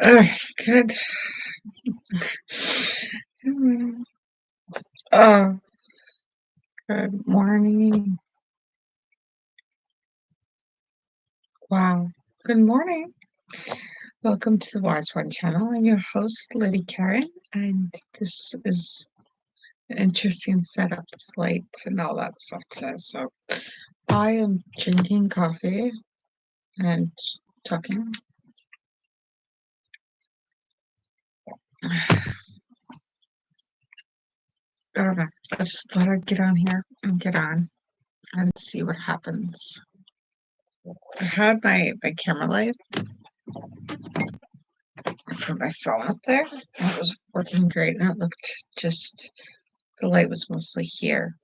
Good. Oh, good morning. Wow. Good morning. Welcome to the Wise One channel. I'm your host, Lady Caren, and this is an interesting setup, it's lights and all that stuff. So I am drinking coffee and talking. I don't know. I just thought I'd get on here and get on and see what happens. I had my camera light from my phone up there, and it was working great, and it looked just the light was mostly here.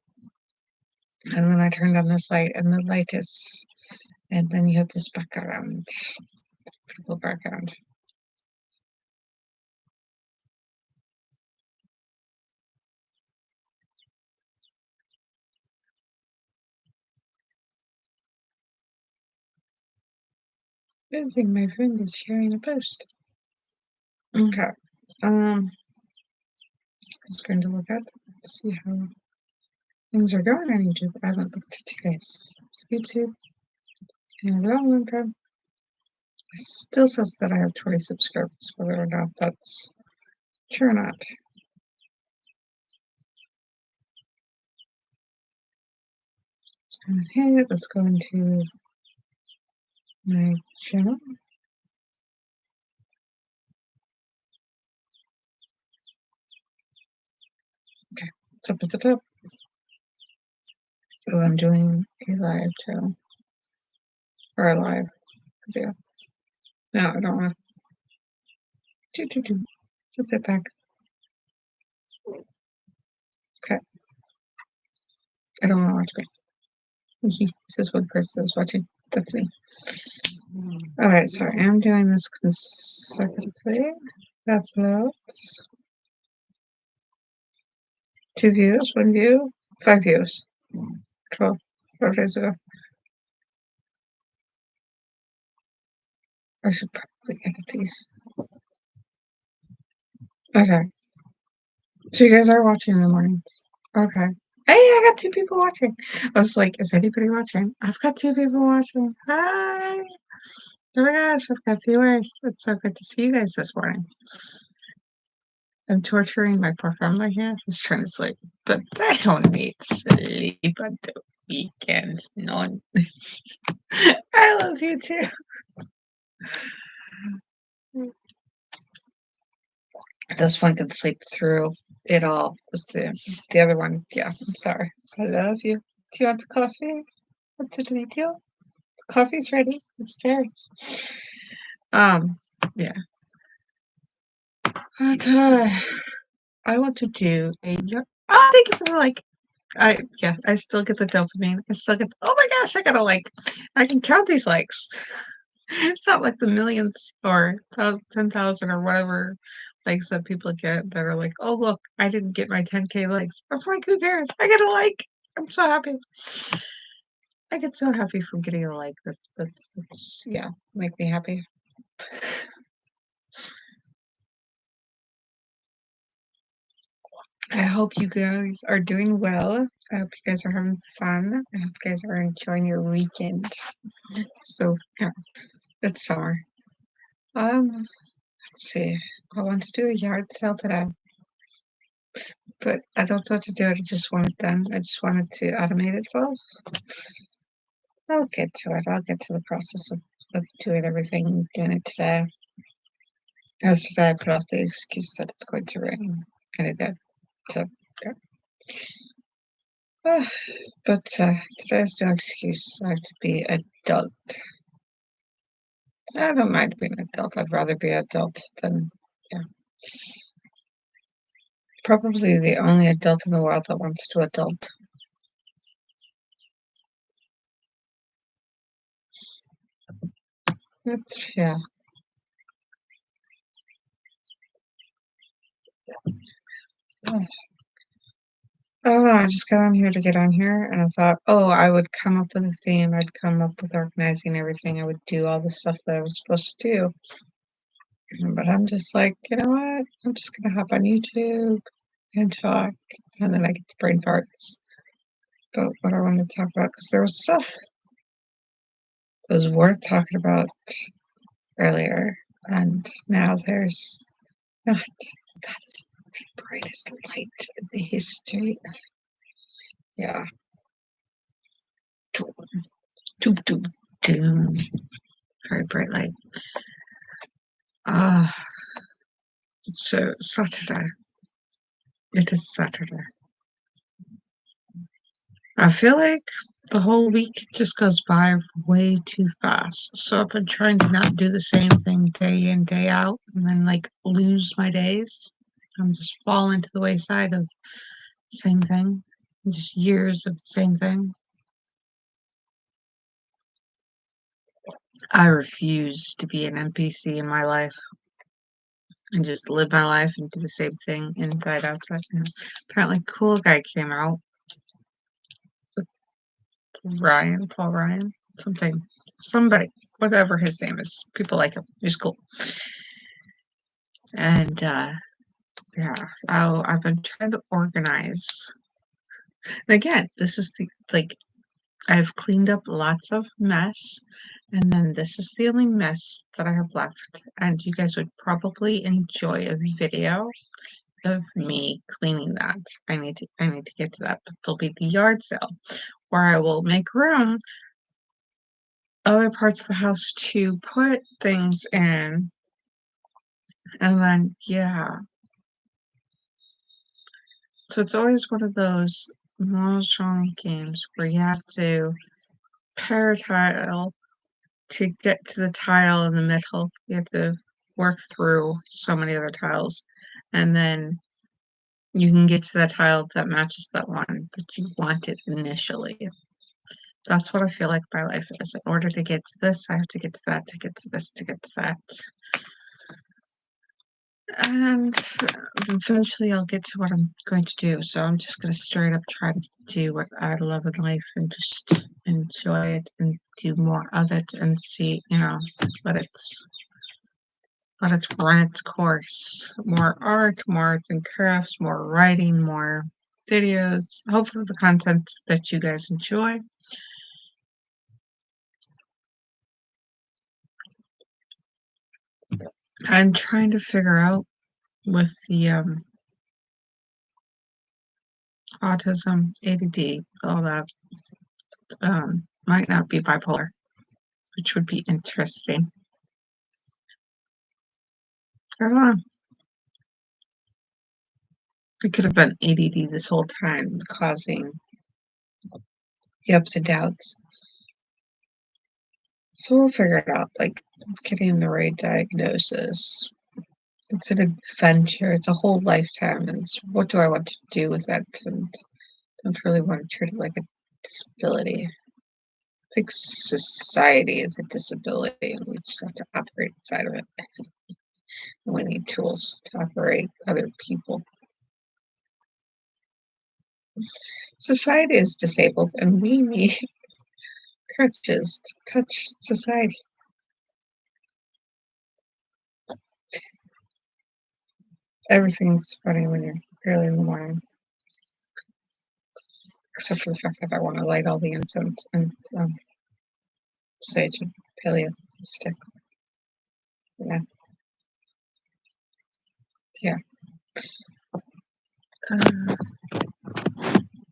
And then I turned on this light, and the light is, and then you have this background, beautiful background. Good thing my friend is sharing a post. Okay. I was going to look at see how things are going on YouTube. I haven't looked at you guys. YouTube in a long time. It still says that I have 20 subscribers, whether or not that's true or not. Let's go into my channel. Okay, it's up at the top. So I'm doing a live channel or a live video. No, I don't want to. Put that back. Okay, I don't want to watch me. This is one person is watching. That's me. Alright, so I am doing this consecutively. Upload. 2 views, 1 view, 5 views. 12 days ago. I should probably edit these. Okay. So you guys are watching in the mornings. Okay. Hey, I got 2 people watching. I was like, is anybody watching? I've got 2 people watching. Hi. Oh my gosh, I've got viewers. It's so good to see you guys this morning. I'm torturing my poor family here. Who's trying to sleep, but I don't need sleep on the weekends. No, I love you too. This one can sleep through it all. The other one, yeah. I'm sorry. I love you. Do you want the coffee? What did we do? The coffee's ready upstairs. Yeah. But I want to do a. Oh, thank you for the like. I still get the dopamine. I still get. Oh my gosh, I gotta like. I can count these likes. It's not like the millions or 10,000 or whatever likes that people get that are like, oh look, I didn't get my 10K likes. I'm like, who cares? I get a like. I'm so happy. I get so happy from getting a like. That's yeah, make me happy. I hope you guys are doing well. I hope you guys are having fun. I hope you guys are enjoying your weekend. So yeah, it's summer. Let's see. I want to do a yard sale today, but I don't know what to do. I just want it done. I just want it to automate itself. I'll get to it. I'll get to the process of doing everything, doing it today. Yesterday, I put off the excuse that it's going to rain, and it did. So, yeah. But today's no excuse. I have to be adult. I don't mind being an adult. I'd rather be adult than, yeah. Probably the only adult in the world that wants to adult. It's, yeah. I don't know. I just got on here to get on here, and I thought, oh, I would come up with a theme. I'd come up with organizing everything. I would do all the stuff that I was supposed to do. But I'm just like, you know what? I'm just gonna hop on YouTube and talk, and then I get the brain farts about what I want to talk about because there was stuff that was worth talking about earlier, and now there's not. That is the brightest light in the history. Yeah. Doom, doom, doom, doom. Very bright light. Ah, it's Saturday. It is Saturday. I feel like the whole week just goes by way too fast. So I've been trying to not do the same thing day in, day out, and then like lose my days. I'm just fall into the wayside of the same thing, just years of the same thing. I refuse to be an NPC in my life and just live my life and do the same thing inside outside. Apparently, Cool Guy came out. Paul Ryan, somebody, whatever his name is. People like him. He's cool. And yeah, I've been trying to organize. And again, this is I've cleaned up lots of mess, and then this is the only mess that I have left. And you guys would probably enjoy a video of me cleaning that. I need to get to that, but there'll be the yard sale where I will make room other parts of the house to put things in. And then yeah. So it's always one of those monotone games where you have to pair a tile to get to the tile in the middle. You have to work through so many other tiles, and then you can get to that tile that matches that one that you wanted initially. That's what I feel like my life is. In order to get to this, I have to get to that, to get to this, to get to that. And eventually I'll get to what I'm going to do. So I'm just going to straight up try to do what I love in life and just enjoy it and do more of it and see, let it run its course. More art, more arts and crafts, more writing, more videos. Hopefully the content that you guys enjoy. I'm trying to figure out with the autism, ADD, all that, might not be bipolar, which would be interesting. I don't know. It could have been ADD this whole time, causing the ups and downs. So we'll figure it out, like getting the right diagnosis. It's an adventure. It's a whole lifetime. And it's, what do I want to do with that? And don't really want to treat it like a disability. I think society is a disability, and we just have to operate inside of it. And we need tools to operate other people. Society is disabled, and we need crutches to touch society. Everything's funny when you're early in the morning, except for the fact that I want to light all the incense and sage and paleo sticks. Yeah. Yeah.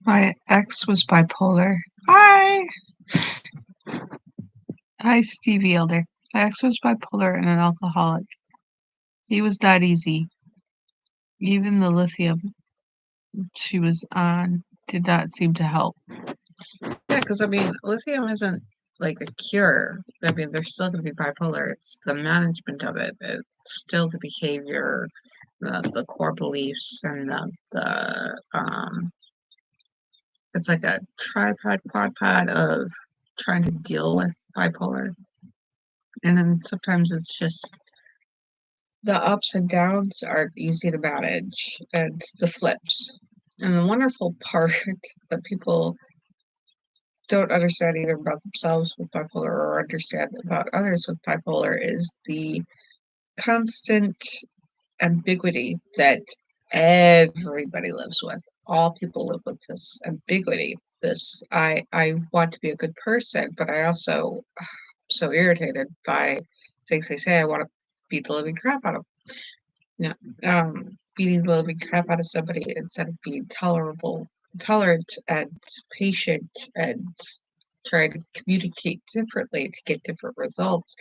My ex was bipolar. Hi! Hi, Stevie Elder. My ex was bipolar and an alcoholic. He was not easy. Even the lithium she was on did not seem to help. Yeah, because lithium isn't like a cure. They're still going to be bipolar. It's the management of it. It's still the behavior, the core beliefs, and it's like a tripod, quad pod of trying to deal with bipolar. And then sometimes it's just the ups and downs are easy to manage, and the flips. And the wonderful part that people don't understand either about themselves with bipolar or understand about others with bipolar is the constant ambiguity that everybody lives with. All people live with this ambiguity. This I want to be a good person, but I also so irritated by things they say. I want to beat the living crap out of no, beating the living crap out of somebody instead of being tolerant and patient and trying to communicate differently to get different results.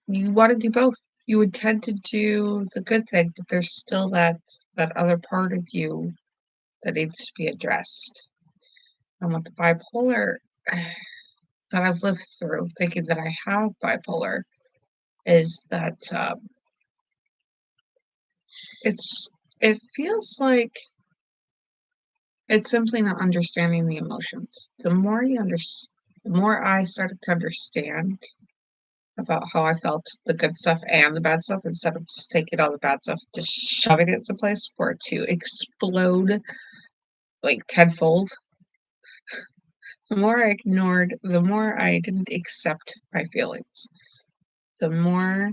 You want to do both. You intend to do the good thing, but there's still that other part of you that needs to be addressed. And with the bipolar that I've lived through, thinking that I have bipolar, is that it feels like it's simply not understanding the emotions. The more I started to understand about how I felt, the good stuff and the bad stuff, instead of just taking all the bad stuff, just shoving it someplace for it to explode like tenfold. The more I didn't accept my feelings, the more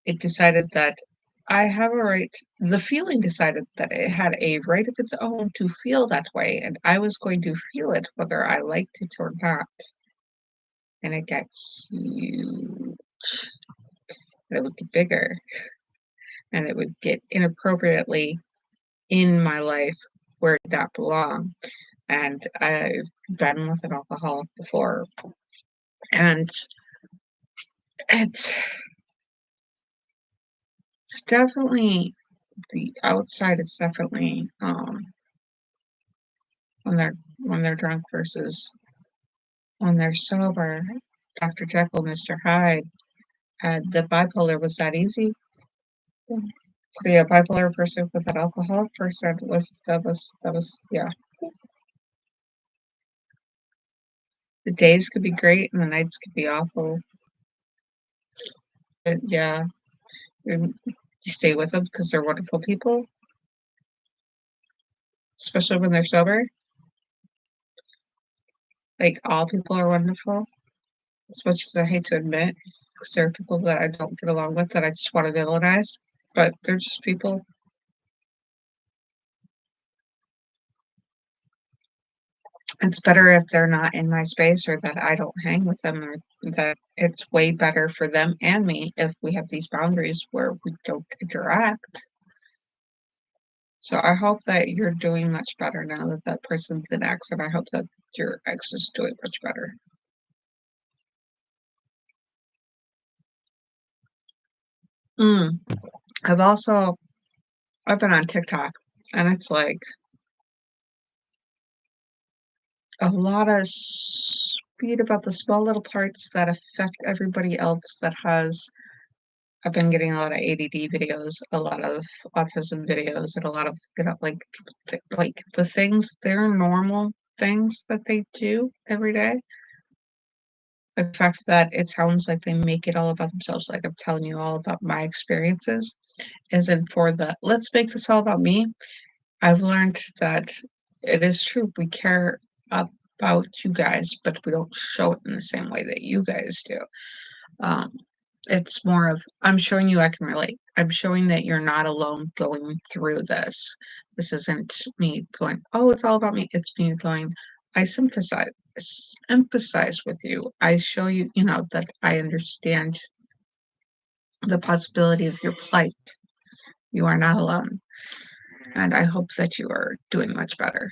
it decided that I have a right. The feeling decided that it had a right of its own to feel that way, and I was going to feel it whether I liked it or not. And it got huge. And it would get bigger, and it would get inappropriately in my life where it did not belong. And I've been with an alcoholic before, and it's it's definitely the outside is definitely when they're drunk versus when they're sober. Dr. Jekyll, Mr. Hyde. The bipolar was that easy. The bipolar person with an alcoholic person was yeah. The days could be great and the nights could be awful. But yeah, you stay with them because they're wonderful people, especially when they're sober. Like all people are wonderful, as much as I hate to admit, because there are people that I don't get along with that I just want to villainize, but they're just people. It's better if they're not in my space or that I don't hang with them, or that it's way better for them and me if we have these boundaries where we don't interact. So I hope that you're doing much better now that that person's an ex, and I hope that your ex is doing much better. Mm. I've also I've been on TikTok, and it's like a lot of speed about the small little parts that affect everybody else that has I've been getting a lot of ADD videos, a lot of autism videos, and a lot of, like, people like, the things they're normal things that they do every day. The fact that it sounds like they make it all about themselves, like I'm telling you all about my experiences, isn't for the, "Let's make this all about me." I've learned that it is true, we care about you guys, but we don't show it in the same way that you guys do. Um, it's more of, I'm showing you I can relate. I'm showing that you're not alone going through this. This isn't me going, "Oh, it's all about me." It's me going, I empathize with you. I show you, that I understand the possibility of your plight. You are not alone. And I hope that you are doing much better.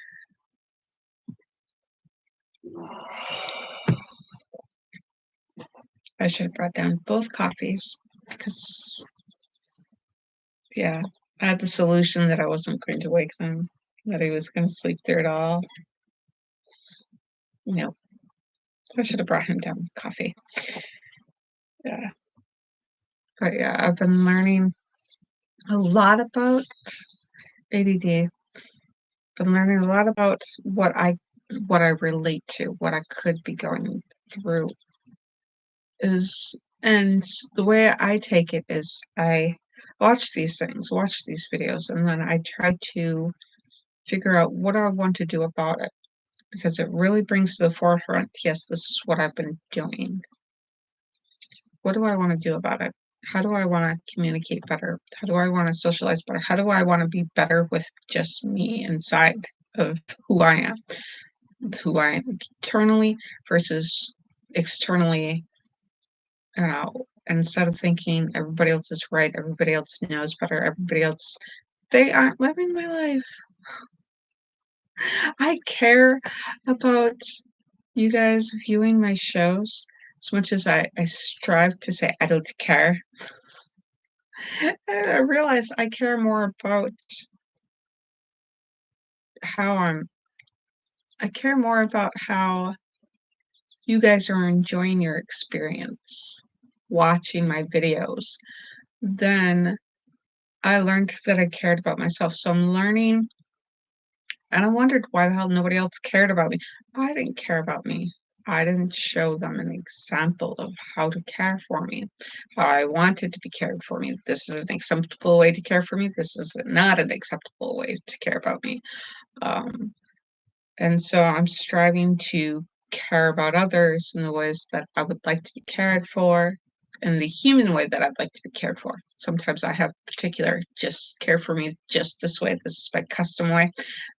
I should have brought down both coffees because, yeah, I had the solution that I wasn't going to wake them, that he was going to sleep through it all. No, I should have brought him down with coffee. Yeah. But yeah, I've been learning a lot about ADD. Been learning a lot about what I relate to, what I could be going through is, and the way I take it is I watch these things, watch these videos, and then I try to figure out what I want to do about it because it really brings to the forefront, yes, this is what I've been doing. What do I want to do about it? how do I wanna communicate better? How do I wanna socialize better? How do I wanna be better with just me inside of who I am, who I am internally versus externally, instead of thinking everybody else is right, everybody else knows better, everybody else they aren't living my life. I care about you guys viewing my shows as much as I strive to say I don't care. I realize I care more about how I care more about how you guys are enjoying your experience watching my videos than I learned that I cared about myself. So I'm learning, and I wondered why the hell nobody else cared about me. I didn't care about me. I didn't show them an example of how to care for me, how I wanted to be cared for me. This is an acceptable way to care for me. This is not an acceptable way to care about me. Um, And so I'm striving to care about others in the ways that I would like to be cared for, in the human way that I'd like to be cared for. Sometimes I have particular just care for me just this way. This is my custom way.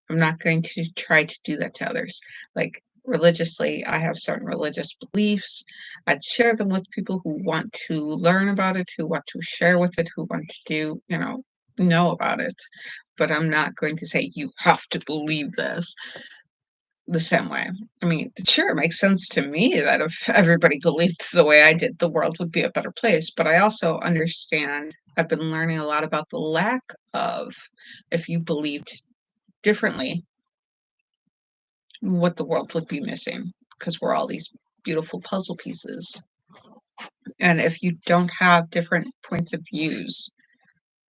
I'm not going to try to do that to others. Like religiously, I have certain religious beliefs. I'd share them with people who want to learn about it, who want to share with it, who want to do, know about it. But I'm not going to say, you have to believe this the same way. I mean, sure, it makes sense to me that if everybody believed the way I did, the world would be a better place. But I also understand, I've been learning a lot about the lack of, if you believed differently, what the world would be missing, because we're all these beautiful puzzle pieces. And if you don't have different points of views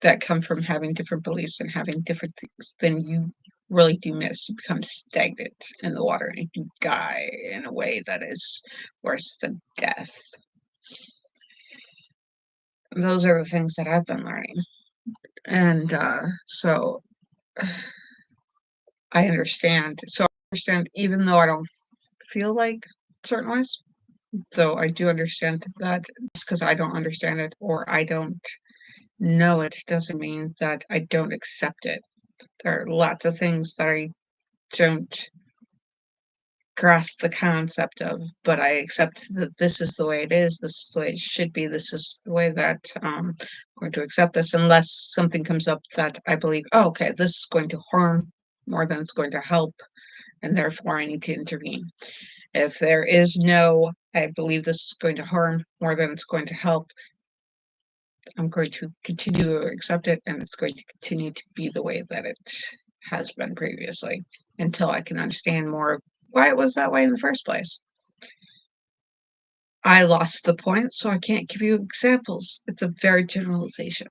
that come from having different beliefs and having different things, then you really do miss. You become stagnant in the water and you die in a way that is worse than death. And those are the things that I've been learning. And so I understand. So I understand, even though I don't feel like certain ways, though I do understand that just because I don't understand it or I don't know it doesn't mean that I don't accept it. There are lots of things that I don't grasp the concept of, but I accept that this is the way it is, this is the way it should be, this is the way that I'm going to accept this unless something comes up that I believe, oh, okay, this is going to harm more than it's going to help, and therefore I need to intervene. If there is no, I believe this is going to harm more than it's going to help, I'm going to continue to accept it, and it's going to continue to be the way that it has been previously until I can understand more of why it was that way in the first place. I lost the point, so I can't give you examples. It's a very generalization.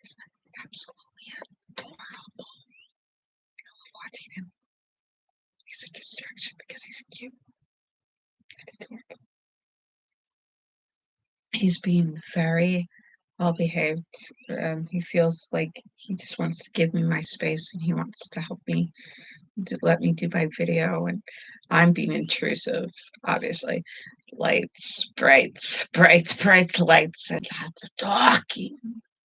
He's absolutely adorable. Watching him, he's a distraction because he's cute and adorable. He's being very well behaved. He feels like he just wants to give me my space and he wants to help me to let me do my video, and I'm being intrusive, obviously. Lights, brights, bright lights, and lots of talking.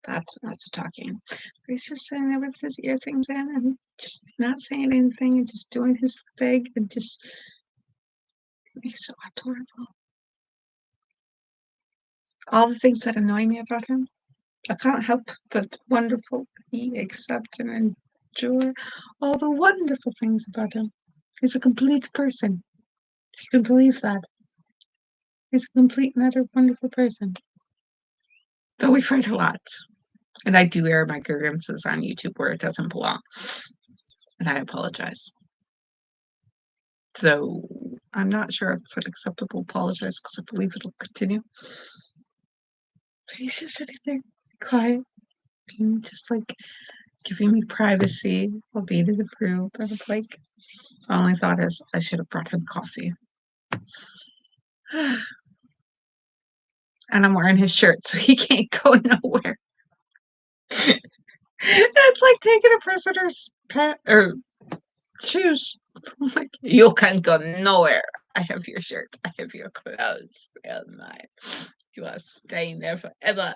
Lots of talking. But he's just sitting there with his ear things in and just not saying anything and just doing his thing and just he's so adorable. All the things that annoy me about him, I can't help but wonderfully accept and enjoy all the wonderful things about him. He's a complete person. If you can believe that. He's a complete and utter wonderful person. Though we fight a lot. And I do air my grievances on YouTube where it doesn't belong. And I apologize. Though I'm not sure if it's an acceptable apologize because I believe it'll continue. But he's just sitting there quiet, being just like giving me privacy while being in the room. I was like, my only thought is I should have brought him coffee. And I'm wearing his shirt, so he can't go nowhere. It's like taking a prisoner's pet or shoes. Like, you can go nowhere. I have your shirt. I have your clothes. And you are staying there forever.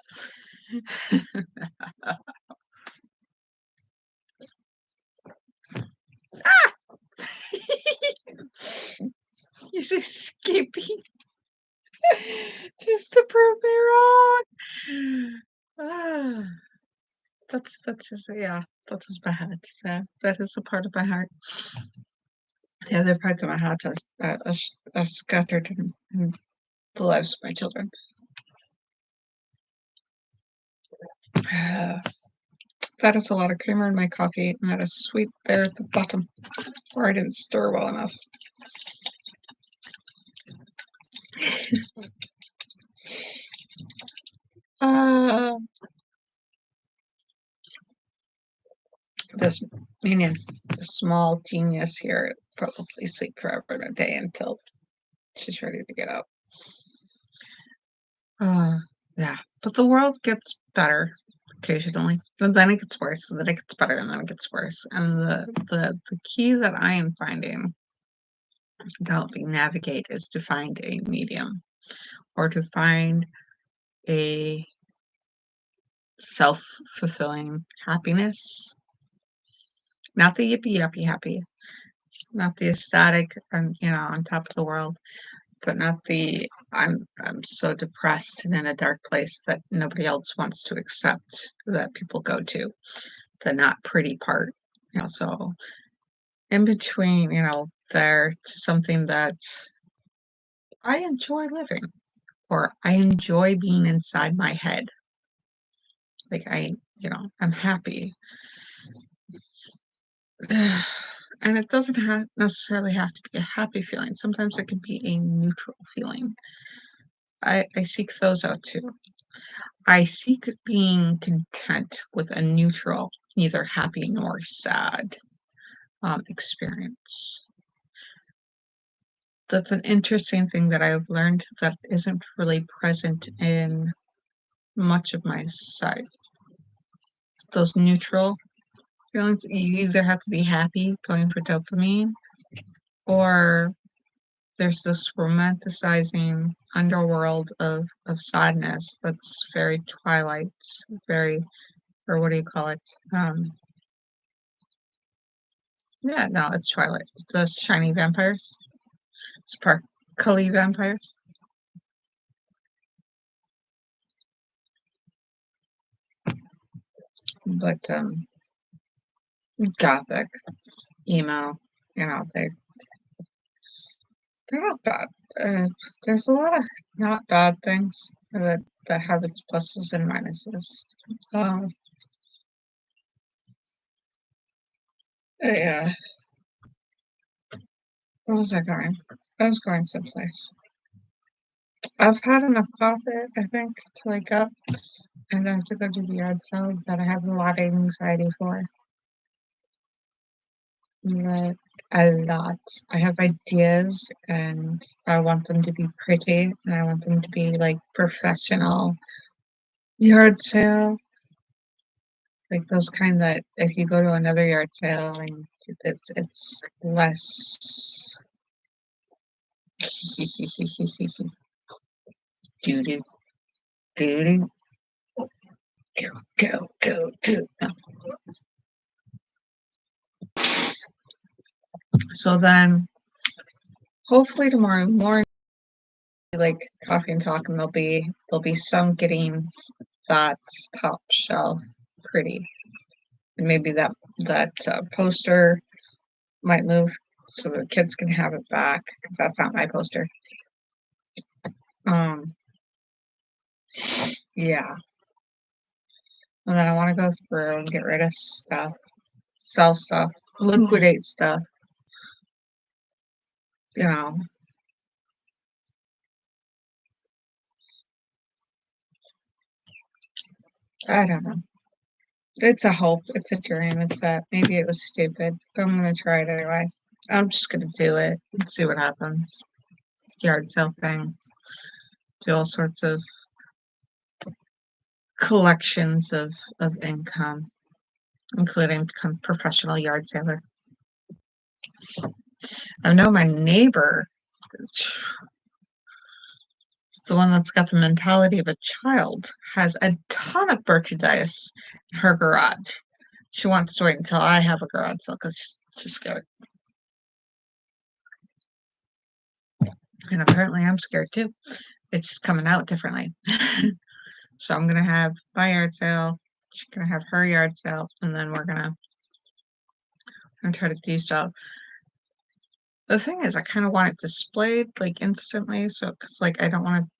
He's escaping just to prove me wrong. Ah, yeah, that's just my heart. That is a part of my heart. The other parts of my heart are scattered in the lives of my children. That is a lot of creamer in my coffee, and that is sweet there at the bottom, or I didn't stir well enough. Uh, this minion, the small genius here, probably sleep forever in a day until she's ready to get up. Yeah, but the world gets better occasionally, and then it gets worse, and then it gets better, and then it gets worse. And the key that I am finding to help me navigate is to find a medium, or to find a self-fulfilling happiness, not the yippee yappy happy, not the ecstatic, on top of the world, but not the I'm so depressed and in a dark place that nobody else wants to accept that people go to, the not pretty part. So in between, there to something that I enjoy living, or I enjoy being inside my head. Like I'm happy. And it doesn't necessarily have to be a happy feeling. Sometimes it can be a neutral feeling. I seek those out too. I seek being content with a neutral, neither happy nor sad experience. That's an interesting thing that I've learned that isn't really present in much of my society. Those neutral feelings, you either have to be happy, going for dopamine, or there's this romanticizing underworld of sadness that's very Twilight, very, or what do you call it? Yeah, no, it's Twilight. Those shiny vampires, sparkly vampires. But gothic, emo, they're not bad. There's a lot of not bad things that have its pluses and minuses. Um, yeah, where was I going? I was going someplace. I've had enough coffee, I think, to wake up, and I have to go do the yard sale that I have a lot of anxiety for. Like, a lot. I have ideas, and I want them to be pretty, and I want them to be like professional yard sale, like those kind that if you go to another yard sale and it's less. Do do do do. Go. So then, hopefully tomorrow morning, like coffee and talk, and there'll be some getting that top shelf pretty, and maybe that poster might move so the kids can have it back because that's not my poster. Um, yeah, and then I want to go through and get rid of stuff, sell stuff, liquidate stuff. You know, I don't know. It's a hope. It's a dream. Maybe it was stupid, but I'm gonna try it anyways. I'm just gonna do it and see what happens. Yard sale things, do all sorts of collections of income, including become professional yard sailor. I know my neighbor The one that's got the mentality of a child has a ton of merchandise in her garage. She wants to wait until I have a garage sale because she's scared. And apparently I'm scared too. It's just coming out differently. So I'm gonna have my yard sale. She's gonna have her yard sale, and then we're gonna try to do stuff. The thing is, I kind of want it displayed like instantly, so because like I don't want to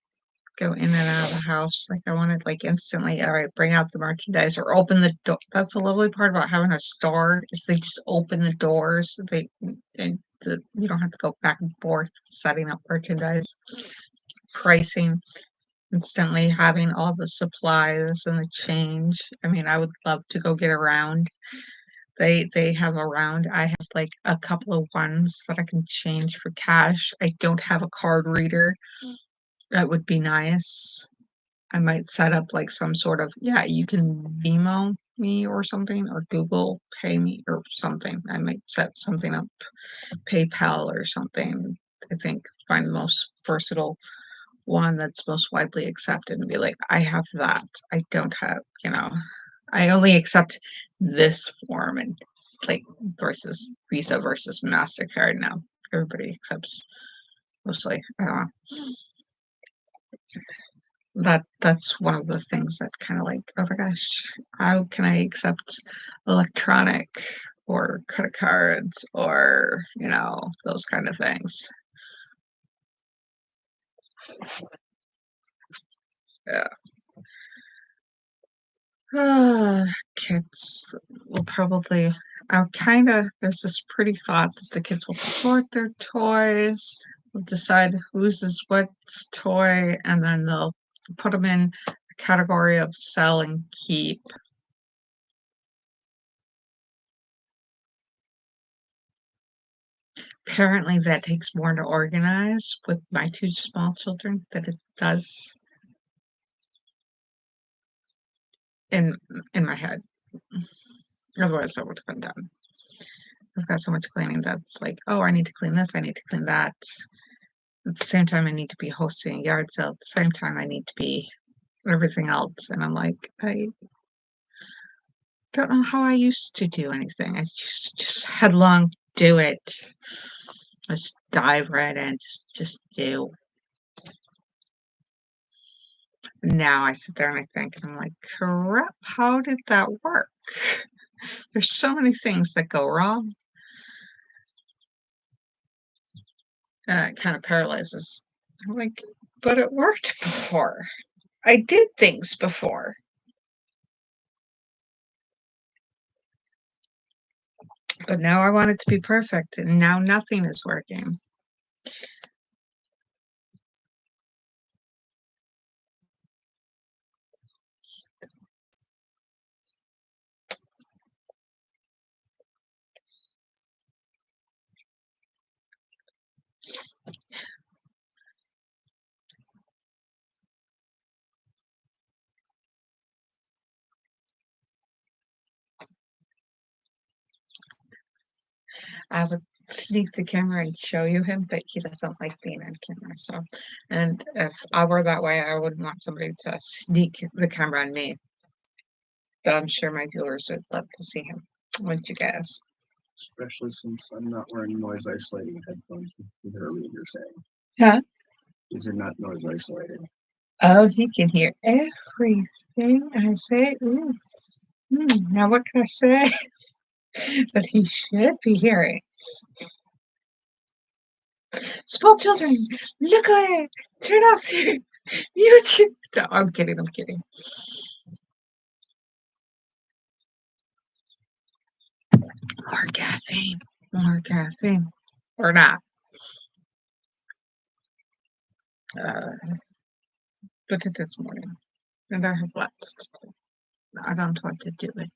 go in and out of the house. Like I want it like instantly. All right, bring out the merchandise or open the door. That's the lovely part about having a store is they just open the doors. You don't have to go back and forth setting up merchandise, pricing, instantly having all the supplies and the change. I mean, I would love to go get around. They have around. I have like a couple of ones that I can change for cash. I don't have a card reader. That would be nice. I might set up like some sort of, yeah, you can Venmo me or something, or Google Pay me or something. I might set something up, PayPal or something. I think find the most versatile one that's most widely accepted and be like, I have that. I don't have, I only accept this form and like versus Visa versus MasterCard now. Everybody accepts mostly. That's one of the things that kind of like, oh my gosh, how can I accept electronic or credit cards or those kind of things. Yeah. Kids will probably, there's this pretty thought that the kids will sort their toys, will decide whose is what toy, and then they'll put them in a category of sell and keep. Apparently, that takes more to organize with my two small children than it does in my head. Otherwise, I would have been done. I've got so much cleaning that's like, oh, I need to clean this, I need to clean that. At the same time, I need to be hosting a yard sale. At the same time, I need to be everything else. And I'm like, I don't know how I used to do anything. I used to just headlong do it. Just dive right in, just do. Now I sit there and I think, and I'm like, crap, how did that work? There's so many things that go wrong. And it kind of paralyzes. I'm like, but it worked before. I did things before. But now I want it to be perfect, and now nothing is working. I would sneak the camera and show you him, but he doesn't like being on camera. So, and if I were that way, I wouldn't want somebody to sneak the camera on me. But I'm sure my viewers would love to see him. Wouldn't you guys? Especially since I'm not wearing noise isolating headphones, literally you're saying. Yeah. These are not noise isolated. Oh, he can hear everything I say. Ooh. Now what can I say that he should be hearing? Small children, look at it. Turn off your YouTube. No, I'm kidding. I'm kidding. More caffeine. More caffeine. Or not. But it is morning. And I have lots to do. I don't want to do it.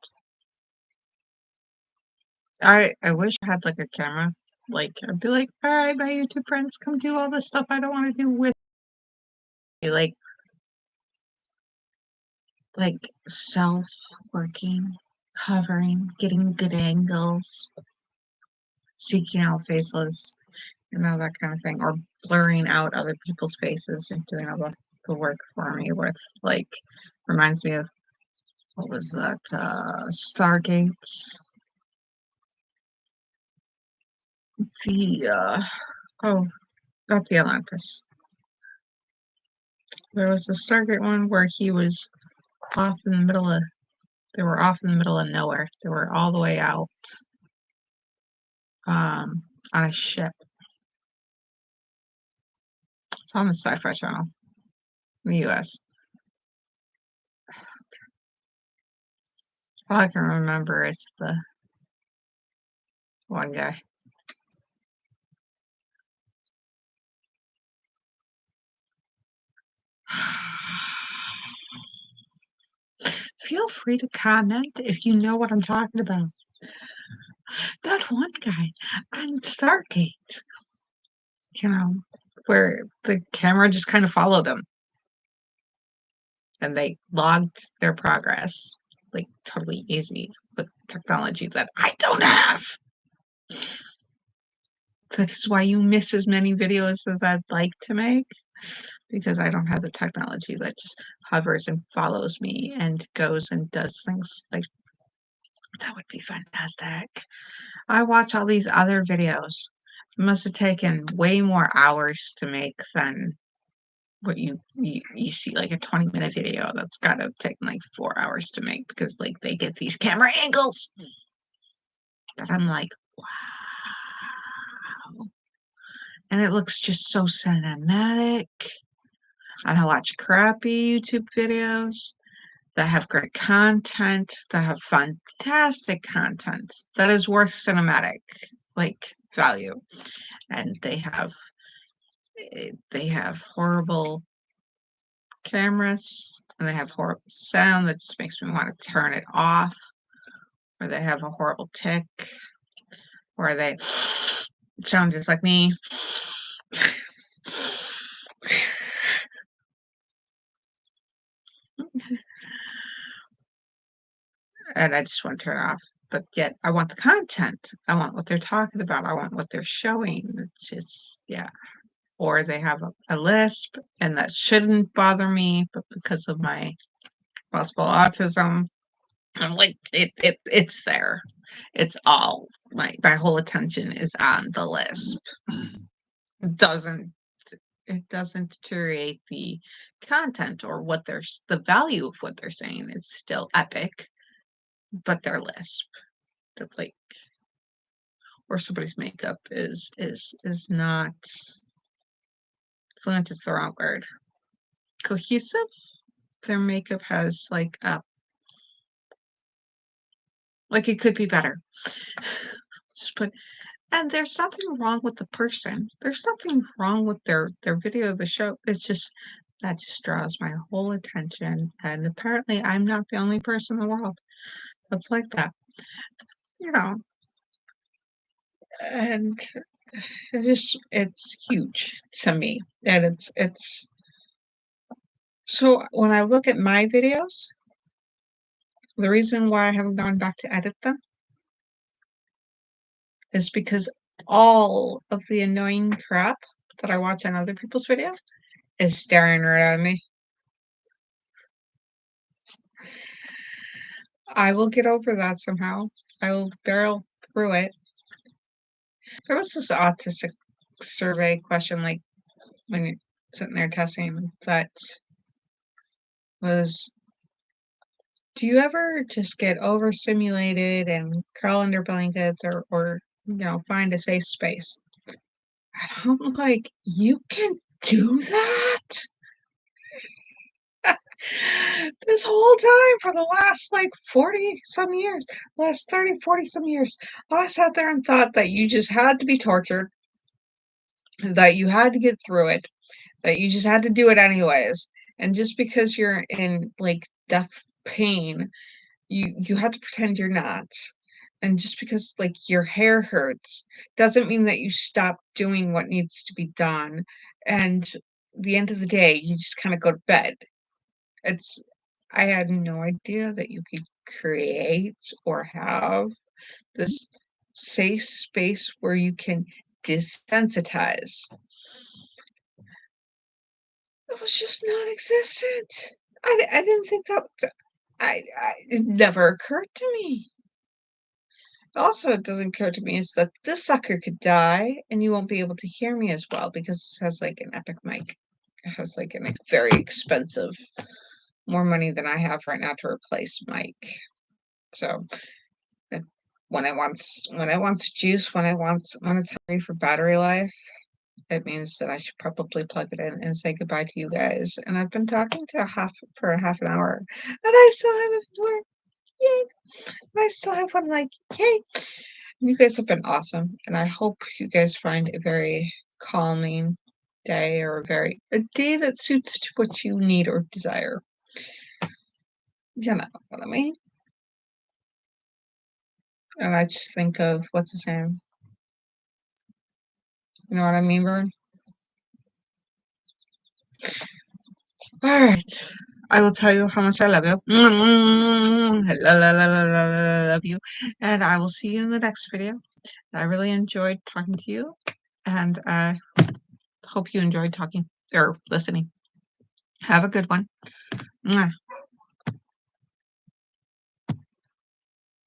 I wish I had like a camera. Like I'd be like, all right, my YouTube friends, come do all this stuff I don't want to do with you. Like self-working, hovering, getting good angles, seeking out faceless. that kind of thing, or blurring out other people's faces and doing all the work for me with, like, reminds me of, what was that, Stargate? Oh, not the Atlantis. There was the Stargate one where he was off in the middle of, they were off in the middle of nowhere. They were all the way out, on a ship. It's on the Sci-Fi Channel in the US. All I can remember is the one guy. Feel free to comment if you know what I'm talking about. That one guy on Stargate, where the camera just kind of followed him and they logged their progress, like, totally easy with technology that I don't have. That is why you miss as many videos as I'd like to make, because I don't have the technology that just hovers and follows me and goes and does things like that. Would be fantastic. I watch all these other videos. It must have taken way more hours to make than what you see, like a 20-minute video that's got to have taken like 4 hours to make, because like they get these camera angles that I'm like, wow. And it looks just so cinematic. And I watch crappy YouTube videos that have great content, that have fantastic content, that is worth cinematic, like, value. And they have horrible cameras, and they have horrible sound that just makes me want to turn it off, or they have a horrible tick, or they sound just like me. And I just want to turn it off. But yet I want the content. I want what they're talking about. I want what they're showing. It's just, yeah. Or they have a lisp, and that shouldn't bother me, but because of my possible autism, I'm like, it's there. It's all, my whole attention is on the lisp. It doesn't it doesn't deteriorate the content or the value of what they're saying. It's still epic, but their lisp, they're like, or somebody's makeup is not fluent, is the wrong word. Cohesive. Their makeup has like it could be better. Just put And there's nothing wrong with the person. There's nothing wrong with their video, the show. It's just that just draws my whole attention. And apparently I'm not the only person in the world that's like that. You know, and it's huge to me. And it's so when I look at my videos, the reason why I haven't gone back to edit them is because all of the annoying crap that I watch on other people's videos is staring right at me. I will get over that somehow. I will barrel through it. There was this autistic survey question, like, when you're sitting there testing, that was, do you ever just get overstimulated and crawl under blankets, or find a safe space? I'm like, you can do that? This whole time for the last, like, 40 some years, last 30, 40 some years, I sat there and thought that you just had to be tortured, that you had to get through it, that you just had to do it anyways. And just because you're in, like, death pain, you have to pretend you're not. And just because, like, your hair hurts doesn't mean that you stop doing what needs to be done. And the end of the day, you just kind of go to bed. It's I had no idea that you could create or have this safe space where you can desensitized. It was just non-existent. I didn't think that it never occurred to me. Also, it doesn't occur to me is that this sucker could die and you won't be able to hear me as well because this has like an epic mic. It has like a very expensive, more money than I have right now to replace mic. So when it wants juice, when it's hungry for battery life, it means that I should probably plug it in and say goodbye to you guys. And I've been talking for a half an hour, and I still have a viewer. Yay! And I still have one like, yay! You guys have been awesome, and I hope you guys find a very calming day or a day that suits to what you need or desire. You know what I mean? And I just think of what's his name? You know what I mean, Vern? All right. I will tell you how much I love you. Love you. And I will see you in the next video. I really enjoyed talking to you, and I hope you enjoyed talking or listening. Have a good one. Mwah.